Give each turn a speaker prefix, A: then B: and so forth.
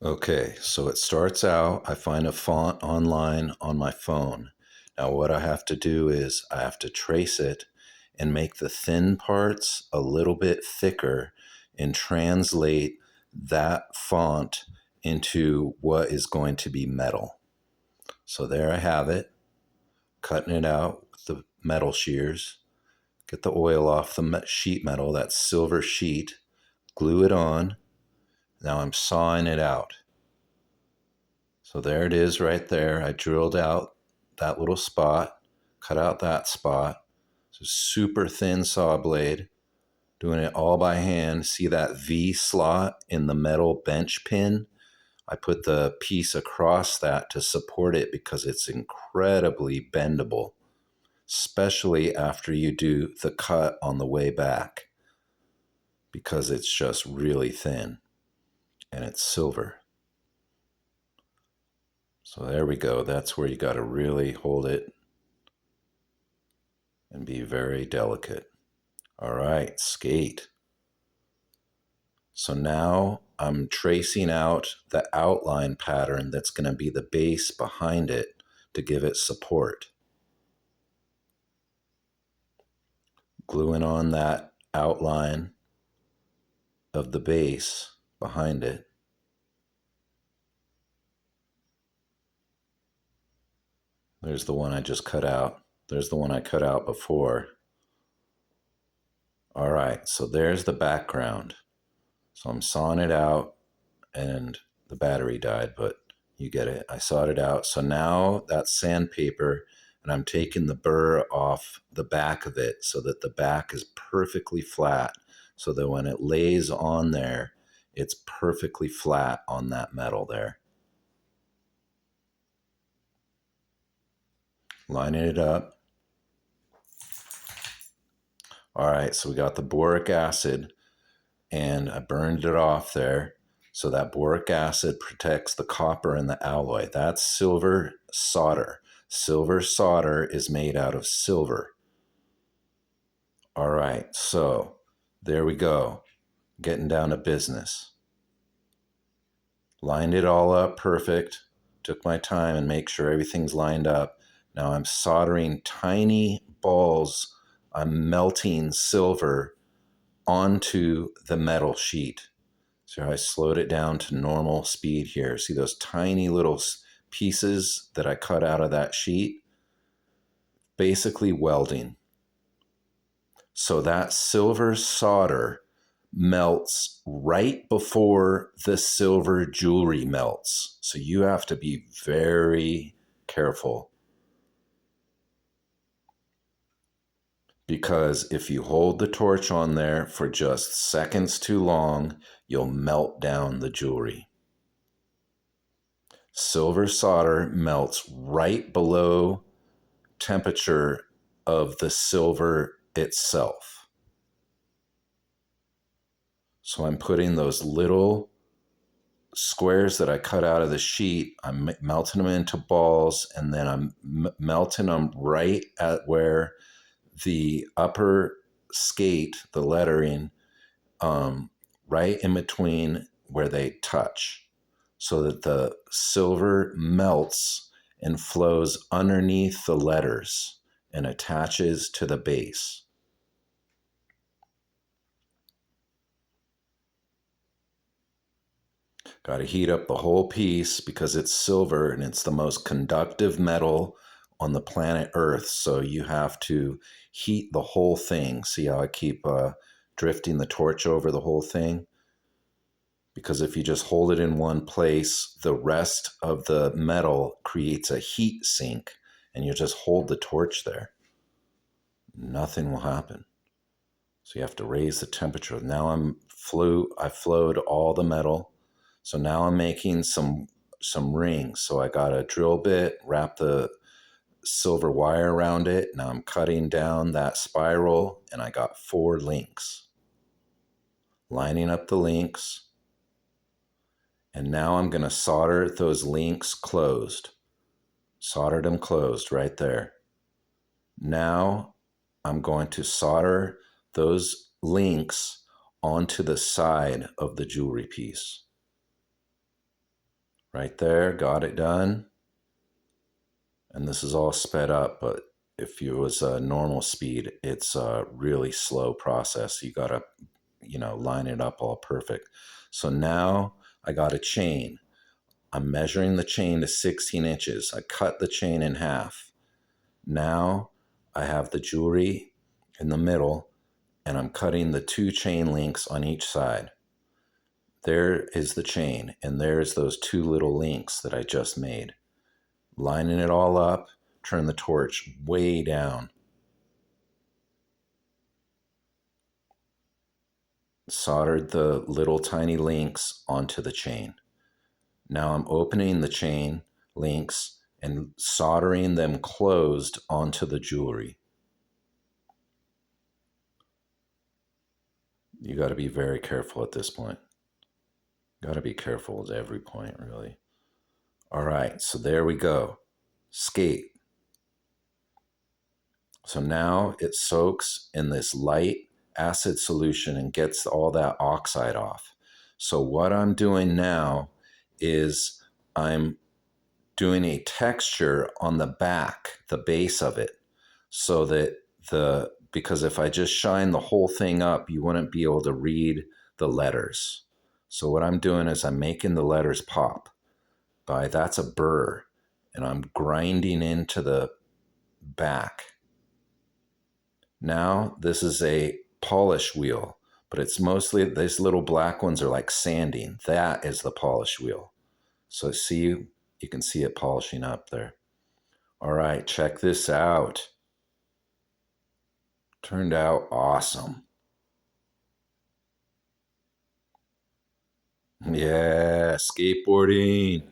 A: Okay, so it starts out, I find a font online on my phone. Now, what I have to do is I have to trace it and make the thin parts a little bit thicker and translate that font into what is going to be metal. So there I have it, cutting it out with the metal shears. Get the oil off the sheet metal, that silver sheet, glue it on. Now I'm sawing it out. So there it is right there. I drilled out that little spot, cut out that spot. It's a super thin saw blade, doing it all by hand. See that V slot in the metal bench pin? I put the piece across that to support it because it's incredibly bendable, especially after you do the cut on the way back, because it's just really thin and it's silver. So there we go. That's where you got to really hold it and be very delicate. All right, skate. So now I'm tracing out the outline pattern that's going to be the base behind it to give it support. Gluing on that outline of the base behind it. There's the one I just cut out. There's the one I cut out before. All right, so there's the background. So I'm sawing it out and the battery died, but you get it. I sawed it out. So now that's sandpaper, and I'm taking the burr off the back of it so that the back is perfectly flat, so that when it lays on there, it's perfectly flat on that metal there. Lining it up. All right, so we got the boric acid, and I burned it off there. So that boric acid protects the copper and the alloy. That's silver solder. Silver solder is made out of silver. All right, so there we go. Getting down to business. Lined it all up perfect. Took my time and make sure everything's lined up. Now I'm soldering tiny balls. I'm melting silver onto the metal sheet. So I slowed it down to normal speed here. See those tiny little pieces that I cut out of that sheet? Basically welding. So that silver solder melts right before the silver jewelry melts. So you have to be very careful, because if you hold the torch on there for just seconds too long, you'll melt down the jewelry. Silver solder melts right below temperature of the silver itself. So I'm putting those little squares that I cut out of the sheet, I'm melting them into balls, and then I'm melting them right at where the upper skate, the lettering, right in between where they touch, so that the silver melts and flows underneath the letters and attaches to the base. Got to heat up the whole piece because it's silver and it's the most conductive metal on the planet Earth. So you have to heat the whole thing. See how I keep drifting the torch over the whole thing? Because if you just hold it in one place, the rest of the metal creates a heat sink, and you just hold the torch there. Nothing will happen. So you have to raise the temperature. Now I flowed all the metal. So now I'm making some rings. So I got a drill bit, wrap the silver wire around it. Now I'm cutting down that spiral, and I got 4 links. Lining up the links. And now I'm going to solder those links closed. Soldered them closed right there. Now I'm going to solder those links onto the side of the jewelry piece. Right there, got it done. And this is all sped up, but if it was a normal speed, it's a really slow process. You gotta, line it up all perfect. So now I got a chain. I'm measuring the chain to 16 inches. I cut the chain in half. Now I have the jewelry in the middle, and I'm cutting the two chain links on each side. There is the chain, and there's those two little links that I just made. Lining it all up, turn the torch way down. Soldered the little tiny links onto the chain. Now I'm opening the chain links and soldering them closed onto the jewelry. You got to be very careful at this point. Got to be careful at every point, really. All right, so there we go. Skate. So now it soaks in this light acid solution and gets all that oxide off. So what I'm doing now is I'm doing a texture on the back, the base of it, so that because if I just shine the whole thing up, you wouldn't be able to read the letters. So what I'm doing is I'm making the letters pop. That's a burr, and I'm grinding into the back. Now this is a polish wheel, but it's mostly these little black ones are like sanding. That is the polish wheel. So see, you can see it polishing up there. All right, check this out. Turned out awesome. Yeah, skateboarding.